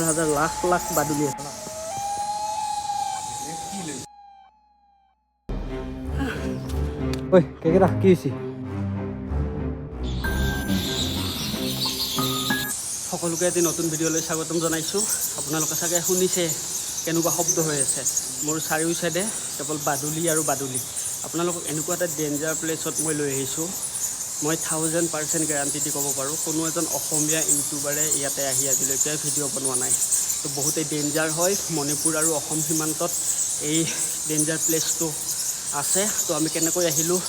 হাজার লাখ লাখ বাদুলি আছে। ঐ কেকেটা কি হৈছে? সকলোকে এটি নতুন ভিডিঅ'লৈ স্বাগতম জনাইছোঁ। আপোনালোকে চাগে শুনিছে কেনেকুৱা শব্দ হৈ আছে। মোৰ চাৰিও চাইডে কেৱল বাদুলি আৰু বাদুলি। আপোনালোকক এনেকুৱা এটা ডেঞ্জাৰ প্লেচত মই লৈ আহিছোঁ। মই 1000% গেৰাণ্টি দি ক'ব পাৰোঁ, কোনো এজন অসমীয়া ইউটিউবাৰে ইয়াতে আহি আজিলৈকে ভিডিঅ' বনোৱা নাই। তো বহুতেই ডেঞ্জাৰ হয়। মণিপুৰ আৰু অসম সীমান্তত এই ডেঞ্জাৰ প্লেচটো আছে। তো আমি কেনেকৈ আহিলোঁ,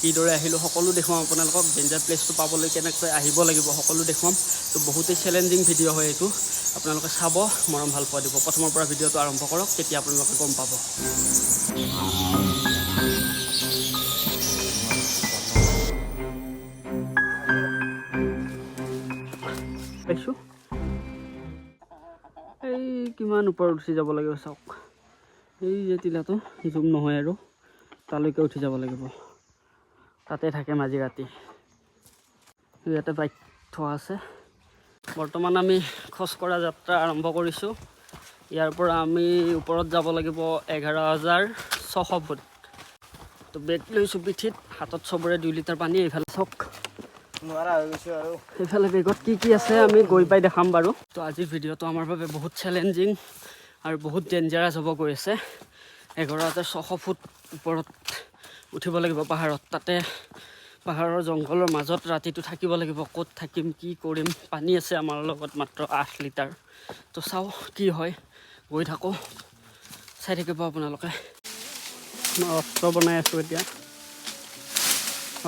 কিদৰে আহিলোঁ সকলো দেখুৱাম আপোনালোকক। ডেঞ্জাৰ প্লেচটো পাবলৈ কেনেকৈ আহিব লাগিব সকলো দেখুৱাম। তো বহুতেই চেলেঞ্জিং ভিডিঅ' হয় এইটো। আপোনালোকে চাব, মৰম ভাল পোৱা দিব। প্ৰথমৰ পৰা ভিডিঅ'টো আৰম্ভ কৰক, তেতিয়া আপোনালোকে গম পাব। পাইছোঁ এই কিমান ওপৰত উঠি যাব লাগিব চাওক। এই যে টিলাটো জুম নহয় আৰু তালৈকে উঠি যাব লাগিব। তাতে থাকে আজি ৰাতি। ইয়াতে বাইক থোৱা আছে। বৰ্তমান আমি খোজকঢ়া যাত্ৰা আৰম্ভ কৰিছোঁ। ইয়াৰ পৰা আমি ওপৰত যাব লাগিব 11,600 ফুট। তো বেগ লৈছোঁ পিঠিত, হাতত চবৰে 2 লিটাৰ পানী। এইফালে চাওক নোৱাৰা হৈ গৈছোঁ আৰু সেইফালে বেগত কি আছে আমি গৈ পাই দেখাম বাৰু। তো আজিৰ ভিডিঅ'টো আমাৰ বাবে বহুত চেলেঞ্জিং আৰু বহুত ডেঞ্জাৰাছ হ'ব গৈ আছে। 11,600 ফুট ওপৰত উঠিব লাগিব পাহাৰত। তাতে পাহাৰৰ জংঘলৰ মাজত ৰাতিটো থাকিব লাগিব। ক'ত থাকিম, কি কৰিম। পানী আছে আমাৰ লগত মাত্ৰ 8 লিটাৰ। তো চাওঁ কি হয়, গৈ থাকোঁ, চাই থাকিব আপোনালোকে। মই অস্ত্ৰ বনাই আছোঁ এতিয়া।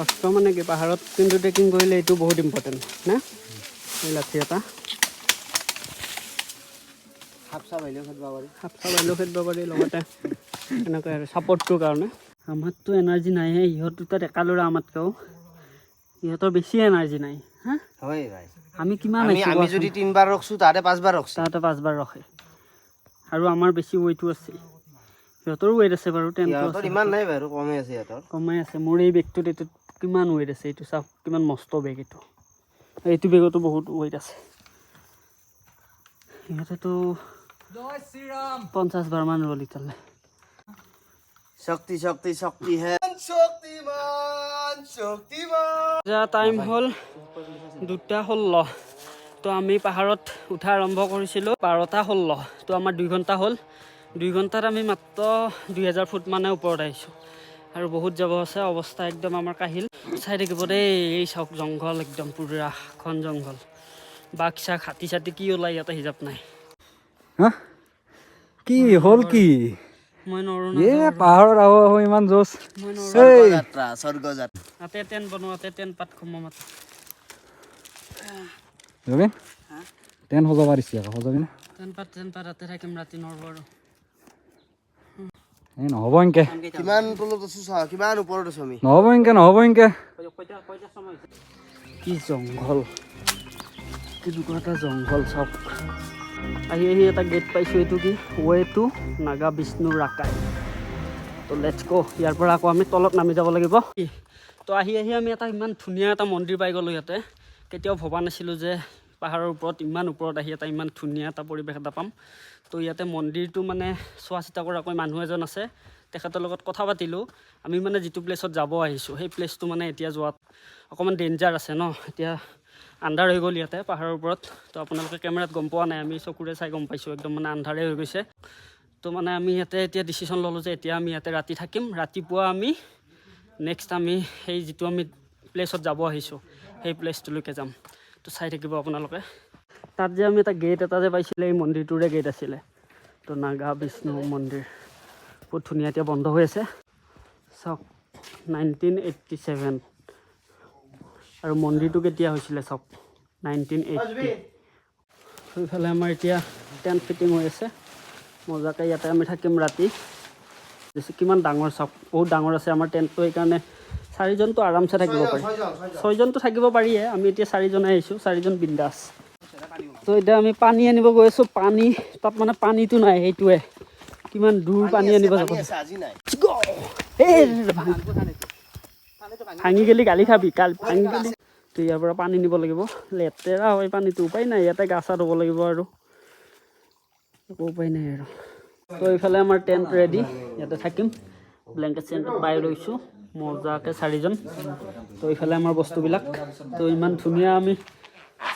অস্ত্ৰ মানে কি, পাহাৰত কিন্তু ট্ৰেকিং কৰিলে এইটো বহুত ইম্পৰ্টেণ্ট না। এই লাঠি এটা সাপ চাপ আহিলেও খেদিব পাৰি। লগতে এনেকৈ আৰু ছাপৰ্টটোৰ কাৰণে। আমাৰতো এনাৰ্জি নাইহে, ইহঁত দুটাত একা ল'ৰা আমাতকেও। ইহঁতৰ বেছি এনাৰ্জি নাই। হা হয় ভাই, আমি কিমান আমি যদি 3 বাৰ ৰখছোঁ, তাহাঁতে 5 বাৰ ৰখছে। তাহাঁতে 5 বাৰ ৰখে আৰু আমাৰ বেছি ৱেইটো আছে। সিহঁতৰো ৱেইট আছে বাৰু, 10 ইমান নাই বাৰু, কমেই আছে সিহঁতৰ। কমেই আছে। মোৰ এই বেগটোত এইটোত কিমান ৱেইট আছে, এইটো চাওক কিমান মস্ত বেগ এইটো। এইটো বেগতো বহুত ৱেইট আছে। সিহঁতেতো 50 বাৰ মান ৰ'ল ইতালে। শক্তি শক্তি শক্তি হে শক্তিমান শক্তিমান। যা টাইম হ'ল 2:16। তো আমি পাহাৰত উঠা আৰম্ভ কৰিছিলোঁ 12:16। তো আমাৰ 2 ঘণ্টা হ'ল। 2 ঘণ্টাত আমি মাত্ৰ 2000 ফুট মানে ওপৰত আহিছোঁ আৰু বহুত যাব আছে। অৱস্থা একদম আমাৰ কাহিল। চাই থাকিব দেই। এই চাওক জংঘল, একদম পুৰা ঘন জংঘল। বাঘ চাক হাতী চাতি কি ওলাই ইয়াতে হিচাপ নাই। হা কি হ'ল কি? মই নৰো না পাহাৰত আহো ইমান জোচ। স্বৰ্গযাত্ৰা স্বৰ্গযাত্ৰা। তাতে টেণ্ট বনোৱাতে টেণ্ট পাত খম মাত জবিন টেণ্ট সজাব পাৰিছে আকৌ সজাবি না। টেণ্ট পাত তাতে থাকিম ৰাতি নৰব আৰু। এই নহ'ব এনকে। কিমান তলত আছো চা, কিমান ওপৰত আছো আমি। নহ'ব এনকে। কি জংঘল, কেনেকুৱা এটা জংঘল চাওক। আহি এটা গেট পাইছোঁ। এইটো কি, ৱে টু নাগা বিষ্ণু ৰাকাই। তো লেটছ গো। ইয়াৰ পৰা আকৌ আমি তলত নামি যাব লাগিব। তো আহি আমি এটা ইমান ধুনীয়া এটা মন্দিৰ পাই গ'লোঁ ইয়াতে। কেতিয়াও ভবা নাছিলোঁ যে পাহাৰৰ ওপৰত, ইমান ওপৰত আহি এটা ইমান ধুনীয়া এটা পৰিৱেশ এটা পাম। তো ইয়াতে মন্দিৰটো মানে চোৱা চিতা কৰাকৈ মানুহ এজন আছে। তেখেতৰ লগত কথা পাতিলোঁ। আমি মানে যিটো প্লেচত যাব আহিছোঁ, সেই প্লেচটো মানে এতিয়া যোৱাত অকণমান ডেঞ্জাৰ আছে ন। এতিয়া আন্ধাৰ হৈ গ'ল ইয়াতে পাহাৰৰ ওপৰত। তো আপোনালোকে কেমেৰাত গম পোৱা নাই, আমি চকুৰে চাই গম পাইছোঁ একদম মানে আন্ধাৰে হৈ গৈছে। তো মানে আমি ইয়াতে এতিয়া ডিচিশ্যন ল'লোঁ যে এতিয়া আমি ইয়াতে ৰাতি থাকিম। ৰাতিপুৱা আমি নেক্সট আমি সেই যিটো আমি প্লেচত যাব আহিছোঁ সেই প্লেচটোলৈকে যাম। তো চাই থাকিব আপোনালোকে। তাত যে আমি এটা গেট এটা যে পাইছিলে, এই মন্দিৰটোৰে গেট আছিলে। তো নাগা বিষ্ণু মন্দিৰ বহুত ধুনীয়া। এতিয়া বন্ধ হৈ আছে চাওক। 1987 আৰু মন্দিৰটো কেতিয়া হৈছিলে চাওক, 1980। সেইফালে আমাৰ এতিয়া টেণ্ট ফিটিং হৈ আছে মজাকৈ। ইয়াতে আমি থাকিম ৰাতি। কিমান ডাঙৰ চাওক, বহুত ডাঙৰ আছে আমাৰ টেণ্টটো। সেইকাৰণে 4জনটো আৰামছে থাকিব পাৰি। 6জনটো থাকিব পাৰিয়ে। আমি এতিয়া 4জনে আহিছোঁ, 4জন বিন্দাছ। তো এতিয়া আমি পানী আনিব গৈ আছোঁ। পানী তাত মানে পানীটো নাই, সেইটোৱে। কিমান দূৰ পানী আনিব যাব। ভাঙি গেলি গালি খাবি, ভাঙি গেলি। তো ইয়াৰ পৰা পানী নিব লাগিব। লেতেৰা হয় পানীটো, উপায় নাই। ইয়াতে গা চা ধুব লাগিব আৰু একো উপায় নাই আৰু তো এইফালে আমাৰ টেণ্ট ৰেডি ইয়াতে থাকিম ব্লেংকেট চেণ্টেট পাই লৈছোঁ মজাকৈ 4জন তো এইফালে আমাৰ বস্তুবিলাক তো ইমান ধুনীয়া আমি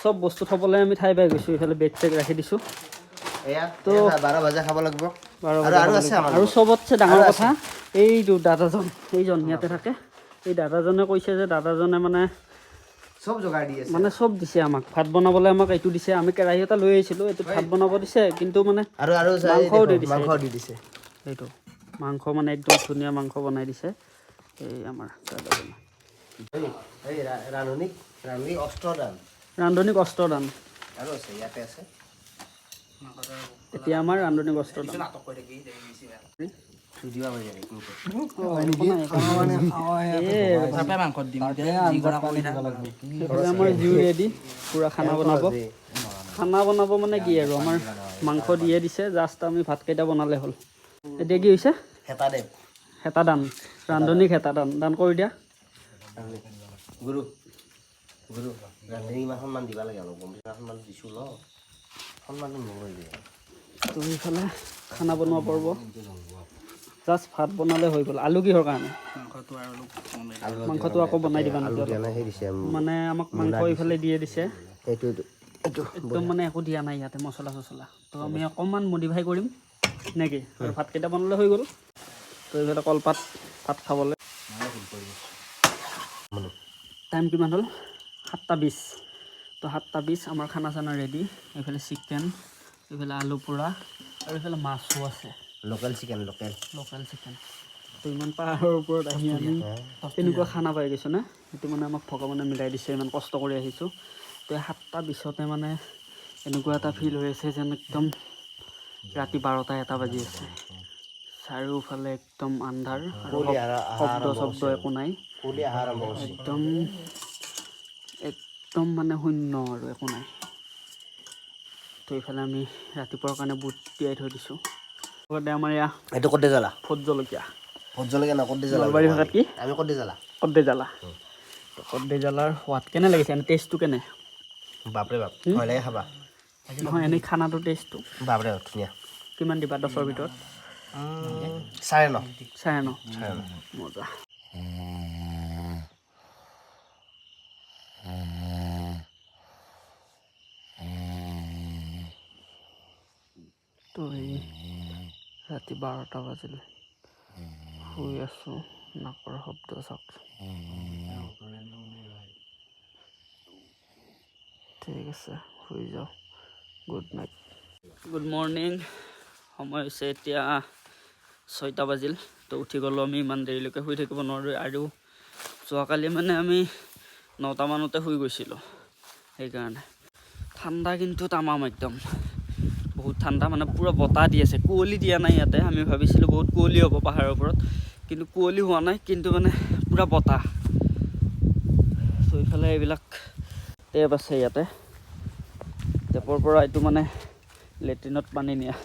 চব বস্তু থ'বলৈ আমি ঠাই পাই গৈছোঁ এইফালে বেগ চেগ ৰাখি দিছোঁ তো 12 বজা খাব লাগিব আৰু চবতছে ডাঙৰ কথা এইটো দাদাজন এইজন ইয়াতে থাকে এই দাদাজনে কৈছে যে দাদাজনে মানে সব যোগাৰ দি আছে মানে চব দিছে আমাক ভাত বনাবলৈ আমাক এইটো দিছে আমি কেৰাহী এটা লৈ আহিছিলোঁ এইটো ভাত বনাব দিছে কিন্তু মানে আৰু মাংস দি দিছে এইটো মাংস মানে একদম ধুনীয়া মাংস বনাই দিছে এই আমাৰ দাদাজনে এই ৰান্ধনিক অষ্টদান আৰু আছে ইয়াতে আছে এতিয়া আমাৰ ৰান্ধনিক অষ্টদান আমাৰ জুই ৰেডি পূৰা খানা বনাব মানে কি আৰু আমাৰ মাংস দিয়ে দিছে জাষ্ট আমি ভাতকেইটা বনালে হ'ল এতিয়া কি হৈছে হেতা দান ৰান্ধনিক হেতা দান কৰি দিয়া গুৰু ৰান্ধনিক ইমান সন্মান দিব লাগে অলপ সন্মান দিছোঁ ন সন্মানটো নকৰি দিয়ে তো এইফালে খানা বনোৱা পৰ্ব জাষ্ট ভাত বনালে হৈ গ'ল আলু কিহৰ কাৰণে মাংসটো আকৌ বনাই দিবা মানে আমাক মাংস এইফালে দিয়ে দিছে একদম মানে একো দিয়া নাই ইয়াতে মছলা চছলা তো আমি অকণমান মডিফাই কৰিম নেকি আৰু ভাতকেইটা বনালে হৈ গ'ল তো এইফালে কলপাত ভাত খাবলৈ টাইম কিমান হ'ল 7:20 তো 7:20 আমাৰ খানা চানা ৰেডি এইফালে চিকেন এইফালে আলু পোৰা আৰু এইফালে মাছো আছে লোকেল চিকেন তো ইমান পাহাৰৰ ওপৰত আহি আমি তেনেকুৱা খানা পাই গৈছোঁ না সেইটো মানে আমাক ভগৱানে মিলাই দিছে ইমান কষ্ট কৰি আহিছোঁ তো 7:20 মানে এনেকুৱা এটা ফিল হৈ আছে যেন একদম ৰাতি 12টা-1টা বাজি আছে চাৰিওফালে একদম আন্ধাৰ আৰু শব্দ একো নাই একদম মানে শূন্য আৰু একো নাই তো এইফালে আমি ৰাতিপুৱাৰ কাৰণে বুট তিয়াই থৈ দিছোঁ আমাৰ এয়া এইটো কদ্দে জ্বালা ভোট জলকীয়া না কদ্দে জ্বালা নলবাৰী ভাষাত কি আমি কদ্দে জ্বালাৰ সোৱাদ কেনে লাগিছে এনে টেষ্টটো কেনে বাপৰে বাপ ভয় লাগে খাবা নহয় এনেই খানাটোৰ টেষ্টটো বাপৰে ধুনীয়া কিমান দিবা 10ৰ ভিতৰত 9.5 মজা তো এই ৰাতি 12টা বাজিলে শুই আছোঁ নাকৰ শব্দ চাওক ঠিক আছে শুই যাওঁ গুড নাইট গুড মৰ্ণিং সময় হৈছে এতিয়া 6টা বাজিল তো উঠি গ'লোঁ আমি ইমান দেৰিলৈকে শুই থাকিব নোৱাৰোঁ আৰু যোৱাকালি মানে আমি 9টা মানতে শুই গৈছিলোঁ সেইকাৰণে ঠাণ্ডা কিন্তু তামাম একদম বহুত ঠাণ্ডা মানে পূৰা বতাহ দি আছে কুঁৱলী দিয়া নাই ইয়াতে আমি ভাবিছিলোঁ বহুত কুঁৱলী হ'ব পাহাৰৰ ওপৰত কিন্তু কুঁৱলী হোৱা নাই কিন্তু মানে পূৰা বতাহ তো এইফালে এইবিলাক টেপ আছে ইয়াতে টেপৰ পৰা এইটো মানে লেট্ৰিনত পানী নিয়া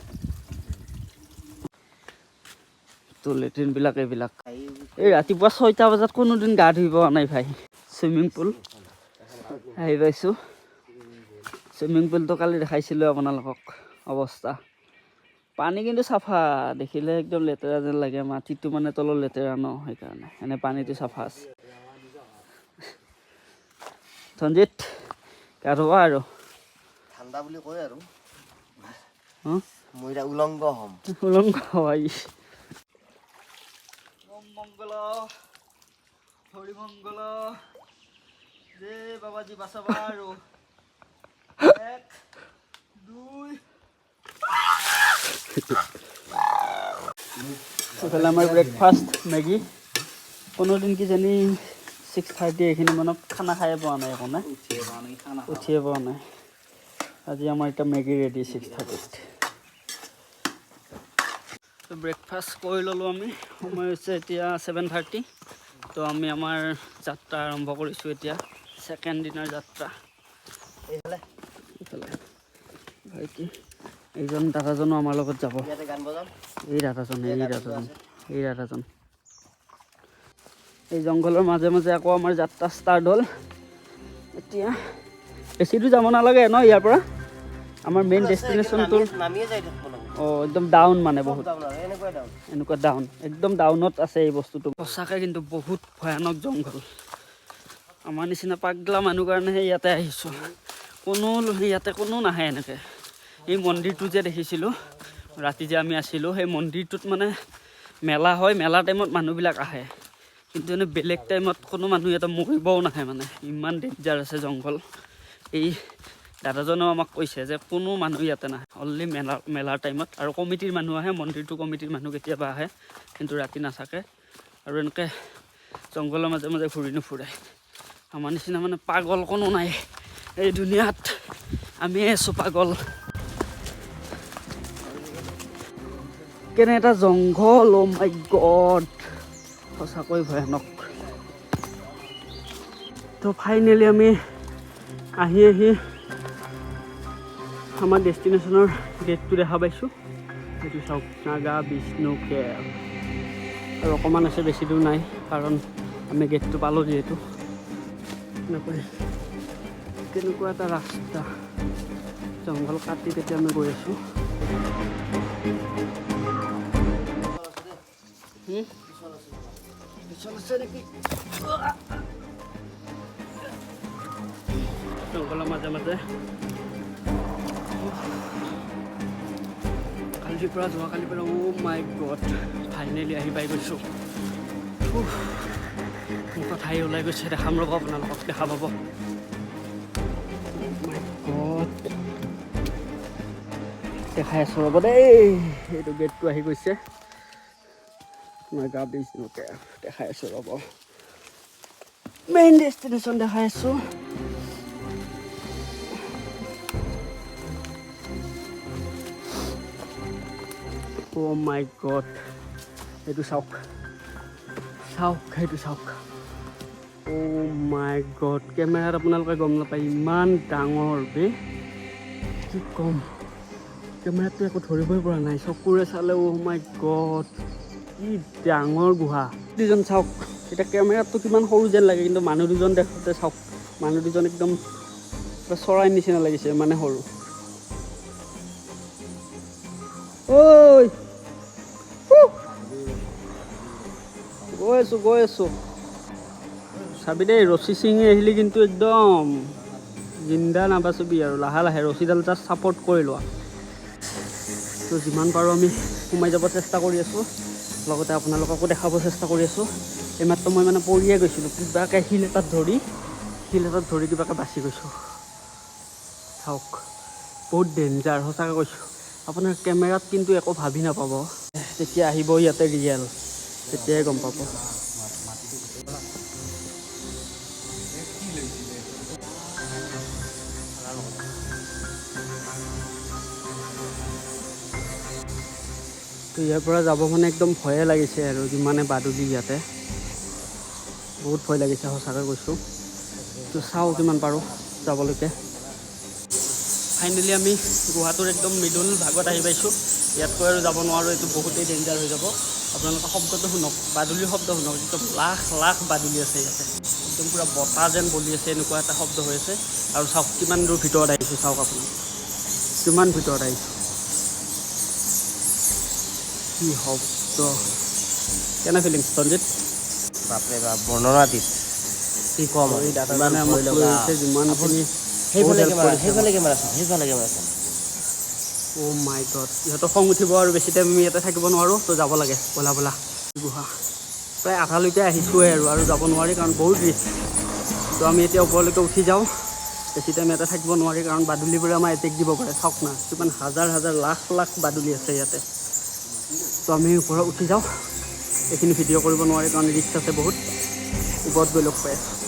তো লেট্ৰিনবিলাক এইবিলাক এই ৰাতিপুৱা 6টা বজাত কোনোদিন গা ধুই পোৱা নাই ভাই চুইমিং পুল আহি পাইছোঁ চুইমিং পুলটো কালি দেখাইছিলোঁ আপোনালোকক অৱস্থা পানী কিন্তু চাফা দেখিলে একদম লেতেৰা যেন লাগে মাটিটো মানে তলত লেতেৰা ন সেইকাৰণে এনে পানীটো চাফা আছে সঞ্জিত গা ধুবা আৰু ঠাণ্ডা বুলি কয় আৰু মই উলংগ হয় মংগল হৰি মংগল জে বাবাজি বাচাবা আৰু 1 2 এইফালে আমাৰ ব্ৰেকফাষ্ট মেগী কোনোদিন কিজানি 6:30 এইখিনি মানত খানা খাই পোৱা নাই একো নাই উঠিয়ে পোৱা নাই আজি আমাৰ এতিয়া মেগী ৰেডি 6:30 তো ব্ৰেকফাষ্ট কৰি ল'লোঁ আমি সময় হৈছে এতিয়া 7:30 তো আমি আমাৰ যাত্ৰা আৰম্ভ কৰিছোঁ এতিয়া ছেকেণ্ড দিনৰ যাত্ৰা এইফালে ভাইটি এইজন দাদাজনো আমাৰ লগত যাব এই দাদাজন এই জংঘলৰ মাজে মাজে আকৌ আমাৰ যাত্ৰা ষ্টাৰ্ট হ'ল এতিয়া বেছিটো যাব নালাগে ন ইয়াৰ পৰা আমাৰ মেইন ডেষ্টিনেশ্যনটো নামিয়ে যাই থাকিব লাগে অঁ একদম ডাউন মানে বহুত ডাউন আৰু এনেকুৱাই ডাউন এনেকুৱা ডাউন একদম ডাউনত আছে এই বস্তুটো সঁচাকৈ কিন্তু বহুত ভয়ানক জংঘল আমাৰ নিচিনা পাগলা মানুহ কাৰণেহে ইয়াতে আহিছোঁ ইয়াতে কোনো নাহে এনেকৈ এই মন্দিৰটো যে দেখিছিলোঁ ৰাতি যে আমি আছিলোঁ সেই মন্দিৰটোত মানে মেলা হয় মেলা টাইমত মানুহবিলাক আহে কিন্তু এনে বেলেগ টাইমত কোনো মানুহ ইয়াতে মৰিবও নাহে মানে ইমান ডেঞ্জাৰ আছে জংঘল এই দাদাজনেও আমাক কৈছে যে কোনো মানুহ ইয়াতে নাহে অনলি মেলাৰ টাইমত আৰু কমিটিৰ মানুহ আহে মন্দিৰটো কমিটিৰ মানুহ কেতিয়াবা আহে কিন্তু ৰাতি নাথাকে আৰু এনেকৈ জংঘলৰ মাজে মাজে ঘূৰি নুফুৰে আমাৰ নিচিনা মানে পাগল কোনো নাই এই দুনিয়াত আমি আছোঁ পাগল কেনে এটা জংঘল অ' মাই গড সঁচাকৈ ভয়ানক তো ফাইনেলি আমি আহি আমাৰ ডেষ্টিনেশ্যনৰ গেটটো দেখা পাইছোঁ সেইটো চাওক নাগা বিষ্ণু কেভ আৰু অকণমান আছে বেছি দূৰ নাই কাৰণ আমি গেটটো পালোঁ যিহেতু কেনেকুৱা এটা ৰাস্তা জংঘল কাটি তেতিয়া আমি গৈ আছোঁ জংঘলৰ মাজে মাজে যোৱাকালিৰ পৰা অ' মাই গড ফাইনেলি আহি পাই গৈছোঁ মোৰ কথাই ওলাই গৈছে দেখাম ৰ'ব আপোনালোকক দেখা পাব দেখাই আছোঁ ৰ'ব দেই এইটো গেটটো আহি গৈছে নাগা বিষ্ণু কেভ দেখাই আছোঁ ৰ'ব মেইন ডেষ্টিনেশ্যন দেখাই আছোঁ অ' মাই গড এইটো চাওক সেইটো চাওক অ' মাই গড কেমেৰাত আপোনালোকে গম নাপায় ইমান ডাঙৰ বে কি ক'ম কেমেৰাটো একো ধৰিবই পৰা নাই চকুৰে চালে অ' মাই গড কি ডাঙৰ গুহা দুজন চাওক এতিয়া কেমেৰাটো কিমান সৰু যেন লাগে কিন্তু মানুহ দুজন দেখোঁতে চাওক মানুহ দুজন একদম চৰাই নিচিনা লাগিছে মানে সৰু ঐ গৈ আছোঁ চাবি দেই ৰছী ছিঙি আহিলি কিন্তু একদম জিন্দা নাবাচিবি আৰু লাহে লাহে ৰছীডাল জাষ্ট ছাপৰ্ট কৰি লোৱা তো যিমান পাৰোঁ আমি সোমাই যাব চেষ্টা কৰি আছোঁ লগতে আপোনালোককো দেখাব চেষ্টা কৰি আছোঁ এইমাত্ৰ মই মানে পৰিয়ে গৈছিলোঁ কিবাকৈ শিল এটাত ধৰি কিবাকৈ বাচি গৈছোঁ চাওক বহুত ডেঞ্জাৰ সঁচাকৈ কৈছোঁ আপোনাৰ কেমেৰাত কিন্তু একো ভাবি নাপাব যেতিয়া আহিব ইয়াতে ৰিয়েল তেতিয়াই গম পাব তো ইয়াৰ পৰা যাব মানে একদম ভয়ে লাগিছে আৰু যিমানে বাদুলি ইয়াতে বহুত ভয় লাগিছে সঁচাকৈ কৈছোঁ তো চাওঁ কিমান পাৰোঁ যাবলৈকে ফাইনেলি আমি গুহাটোৰ একদম মিডল ভাগত আহি পাইছোঁ ইয়াতকৈ আৰু যাব নোৱাৰোঁ এইটো বহুতেই ডেঞ্জাৰ হৈ যাব আপোনালোকে শব্দটো শুনক বাদুলিৰ শব্দ শুনক একদম লাখ বাদুলি আছে ইয়াতে একদম পূৰা বতাহ যেন বলি আছে এনেকুৱা এটা শব্দ হৈ আছে আৰু চাওক কিমান দূৰ ভিতৰত আহিছোঁ চাওক আপুনি কিমান ভিতৰত আহিছোঁ কি শব্দ কেনে ফিলিংছ সঞ্জিত বাপৰে বাপ বৰ্ণনা দিছ কি ক'ম এই দাদাজনে আমাক লৈ আহিছে যিমানখিনি সেইফালে কেমেৰা অ' মাই গড ইহঁতৰ খং উঠিব আৰু বেছি টাইম আমি ইয়াতে থাকিব নোৱাৰোঁ তো যাব লাগে বলা গুহা প্ৰায় আধালৈকে আহিছোঁৱে আৰু যাব নোৱাৰি কাৰণ বহুত ৰিস্ক তো আমি এতিয়া ওপৰলৈকে উঠি যাওঁ বেছি টাইম ইয়াতে থাকিব নোৱাৰি কাৰণ বাদুলিবোৰে আমাৰ এটেক দিব পাৰে চাওক না কিমান হাজাৰ লাখ বাদুলি আছে ইয়াতে তো আমি ওপৰত উঠি যাওঁ এইখিনি ভিডিঅ' কৰিব নোৱাৰি কাৰণ ৰিস্ক আছে বহুত ওপৰত গৈ লগ পাই আছোঁ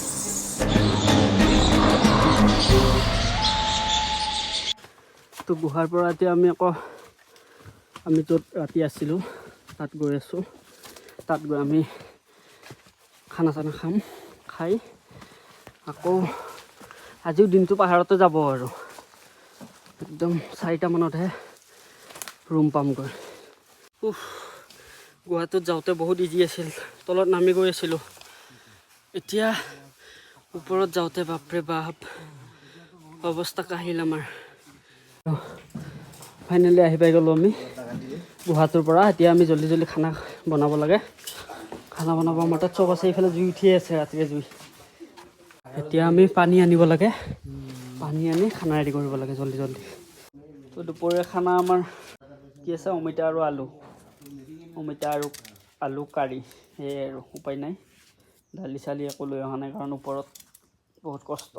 তো গুহাৰ পৰা এতিয়া আমি য'ত ৰাতি আছিলোঁ তাত গৈ আছোঁ তাত গৈ আমি খানা চানা খাই আকৌ আজিও দিনটো পাহাৰতে যাব আৰু একদম 4টা মানতহে ৰুম পামগৈ গুৱাহাটীত যাওঁতে বহুত ইজি আছিল তলত নামি গৈ আছিলোঁ এতিয়া ওপৰত যাওঁতে বাপৰে বাপ অৱস্থা কাহিল আমাৰ ফাইনেলি আহি পাই গ'লোঁ আমি গুৱাহাটীৰ পৰা। এতিয়া আমি জল্দি জল্দি খানা বনাব লাগে। খানা বনাব আমাৰ তাত চব আছে। এইফালে জুই উঠিয়ে আছে, ৰাতিৰে জুই। এতিয়া আমি পানী আনিব লাগে, পানী আনি খানা ৰেডি কৰিব লাগে জল্দি জল্দি। তো দুপৰীয়া খানা আমাৰ কি আছে, অমিতা আৰু আলু, অমিতা আৰু আলু কাৰী, সেয়াই আৰু উপায় নাই। দালি চালি একো লৈ অহা নাই কাৰণ ওপৰত বহুত কষ্ট।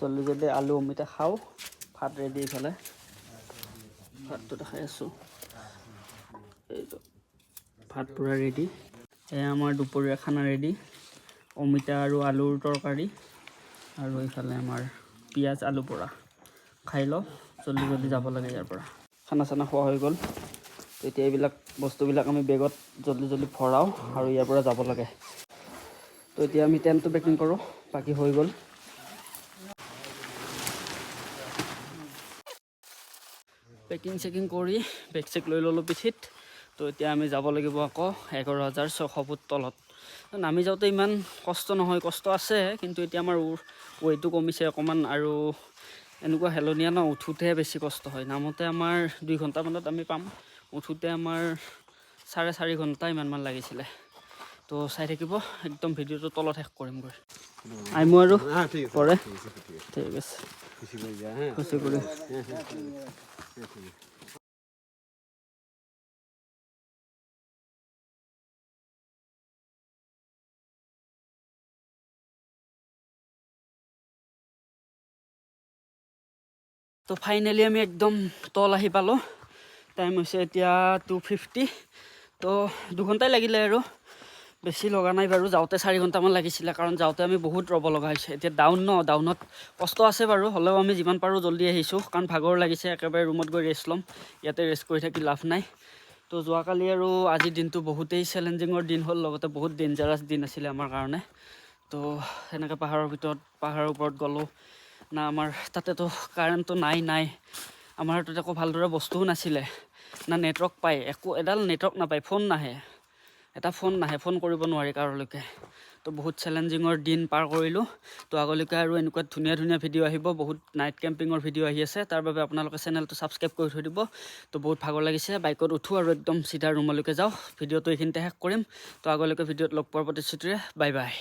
জল্দি জল্দি আলু অমিতা খাওঁ, ভাত ৰেডি। এইফালে ভাতটো দেখাই আছোঁ, এইটো ভাত পূৰা ৰেডি। এয়া আমাৰ দুপৰীয়া খানা ৰেডি, অমিতা আৰু আলুৰ তৰকাৰী, আৰু এইফালে আমাৰ পিঁয়াজ আলু পোৰা। খাই লওঁ, জল্দি জল্দি যাব লাগে ইয়াৰ পৰা। খানা চানা খোৱা হৈ গ'ল। এতিয়া এইবিলাক বস্তুবিলাক আমি বেগত জল্দি জল্দি ভৰাওঁ আৰু ইয়াৰ পৰা যাব লাগে। তো এতিয়া আমি টেণ্টটো পেকিং কৰোঁ, বাকী হৈ গ'ল। পেকিং চেকিং কৰি বেগ চেক লৈ ল'লোঁ পিঠিত। তো এতিয়া আমি যাব লাগিব আকৌ 11,600 ফুট তলত। নামি যাওঁতে ইমান কষ্ট নহয়, কষ্ট আছে, কিন্তু এতিয়া আমাৰ ৱেইটো কমিছে অকণমান, আৰু এনেকুৱা হেলনীয়া ন, উঠোঁতেহে বেছি কষ্ট হয়। নামোতে আমাৰ 2 ঘণ্টামানত আমি পাম, উঠোঁতে আমাৰ 4.5 ঘণ্টা ইমানমান লাগিছিলে। তো চাই থাকিব, একদম ভিডিঅ'টো তলত শেষ কৰিমগৈ। আইমো আৰু পৰে, ঠিক আছে, খুচি কৰি। তো ফাইনেলি আমি একদম তল আহি পালোঁ। টাইম হৈছে এতিয়া 2:50। তো 2 ঘণ্টাই লাগিলে আৰু, বেছি লগা নাই বাৰু। যাওঁতে 4 ঘণ্টামান লাগিছিলে, কাৰণ যাওঁতে আমি বহুত ৰ'ব লগা হৈছে। এতিয়া ডাউন ন, ডাউনত কষ্ট আছে বাৰু, হ'লেও আমি যিমান পাৰোঁ জল্দি আহিছোঁ, কাৰণ ভাগৰ লাগিছে। একেবাৰে ৰুমত গৈ ৰেষ্ট ল'ম, ইয়াতে ৰেষ্ট কৰি থাকি লাভ নাই। তো যোৱাকালি আৰু আজিৰ দিনটো বহুতেই চেলেঞ্জিঙৰ দিন হ'ল, লগতে বহুত ডেঞ্জাৰাছ দিন আছিলে আমাৰ কাৰণে। তো সেনেকৈ পাহাৰৰ ওপৰত গ'লোঁ না, আমাৰ তাতেতো কাৰেণ্টটো নাই, আমাৰ তাতে একো ভালদৰে বস্তুও নাছিলে, না নেটৱৰ্ক পায়, একো এডাল নেটৱৰ্ক নাপায়, ফোন নাহে, এটা ফোন নাহে, ফোন কৰিব নোৱাৰি কাৰোলৈকে। তো বহুত চেলেঞ্জিঙৰ দিন পাৰ কৰিলোঁ। তো আগলৈকে আৰু এনেকুৱা ধুনীয়া ধুনীয়া ভিডিঅ' আহিব, বহুত নাইট কেম্পিঙৰ ভিডিঅ' আহি আছে। তাৰ বাবে আপোনালোকে চেনেলটো ছাবস্ক্ৰাইব কৰি থৈ দিব। তো বহুত ভাগৰ লাগিছে, বাইকত উঠোঁ আৰু একদম চিধা ৰুমলৈকে যাওঁ। ভিডিঅ'টো এইখিনিতে শেষ কৰিম। তো আগলৈকে ভিডিঅ'ত লগ পোৱাৰ প্ৰতিশ্ৰুতিৰে বাই বাই।